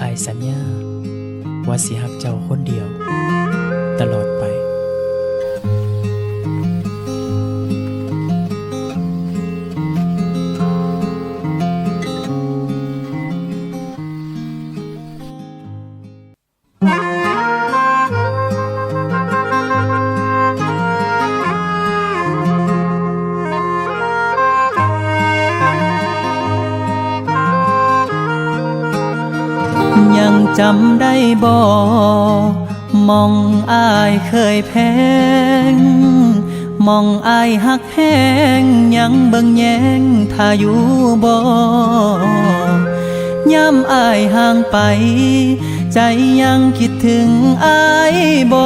ายสัญญาว่าสิฮักเจ้าคนเดียวตลอดไปยังจำได้บ่มองอายเคยแพงมองอายหักแห้งยังเบิ่งแยงถ้าอยู่บ่ย้ำอายห่างไปใจยังคิดถึงอายบ่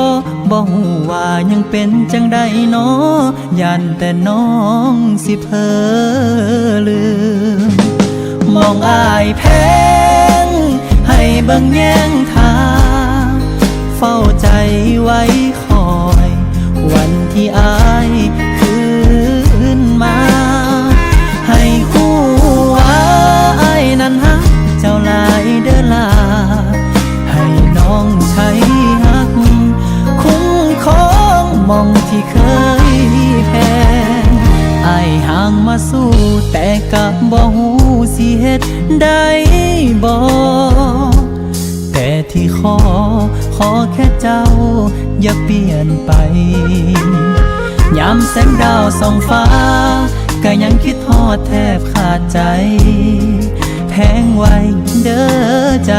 ฮู้ว่ายังเป็นจังใดน้อยันแต่น้องสิเพ้อลืมมองอายแพงให้เบิ่งแยงทางเฝ้าใจไว้คอยวันที่อายคืนมาให้คู่ว่าอายนั้นฮักเจ้าหลายเด้อลาให้น้องใช้ฮักคุ้มครองมองที่เคยแพ้อายห่างมาสู้แต่กับบ่ฮู้สิเฮ็ดได้บ่แต่ที่ขอแค่เจ้าอย่าเปลี่ยนไปยามแสงดาวส่องฟ้าก็ยังคิดฮอดแทบขาดใจแพงไว้เด้อใจ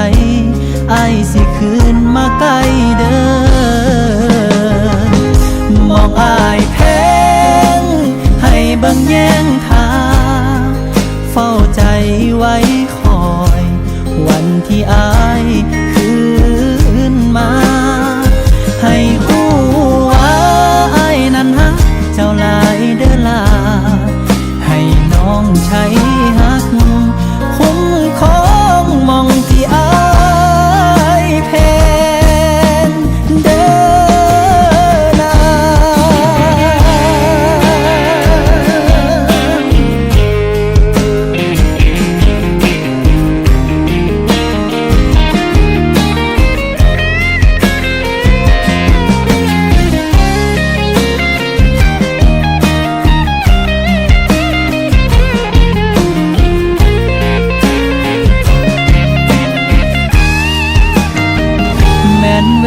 อ้ายสิคืนมาใกล้เด้อมองอายแพงให้เบิ่งแยงทางเฝ้าใจไว้คอยวันที่อายคืนมาให้คู่ว่าอายนั้นฮักเจ้าหลายเด้อลาให้น้องใช้ฮักคุ้มครองมองที่อายแพงเด้อนา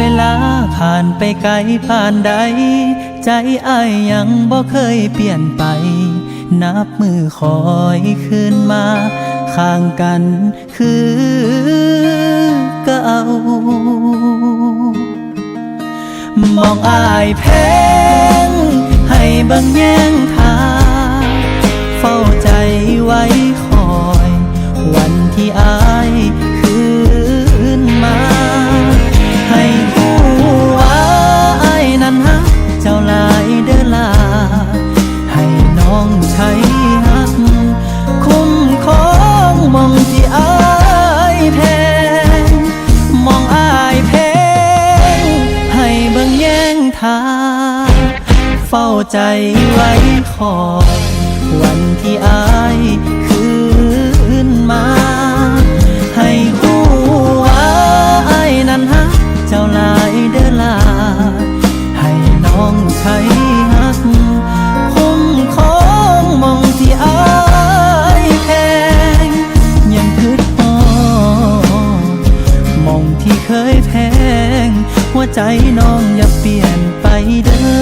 เวลาผ่านไปไกลผ่านใดใจอ้ายยังบ่เคยเปลี่ยนไปนับมือคอยคืนมาข้างกันคือเก่ามองอายแพงให้เบิ่งแยงทางเฝ้าใจไว้คอยวันที่อายคืนมาให้คู่ว่าอายนั้นฮักเจ้าหลายเด้อลาให้น้องใช้ฮักคุ้มครองมองที่อายแพงมองอายแพงให้เบิ่งแยงทางเฝ้าใจไว้คอยวันที่อายคืนมาให้คู่ว่าอายนั้นฮักเจ้าหลายเด้อลาให้น้องใช้ฮักคุ้มครองมองที่อายแพงยังคิดฮอดมองที่เคยแพงหัวใจน้องอย่าเปลี่ยนไปเด้อ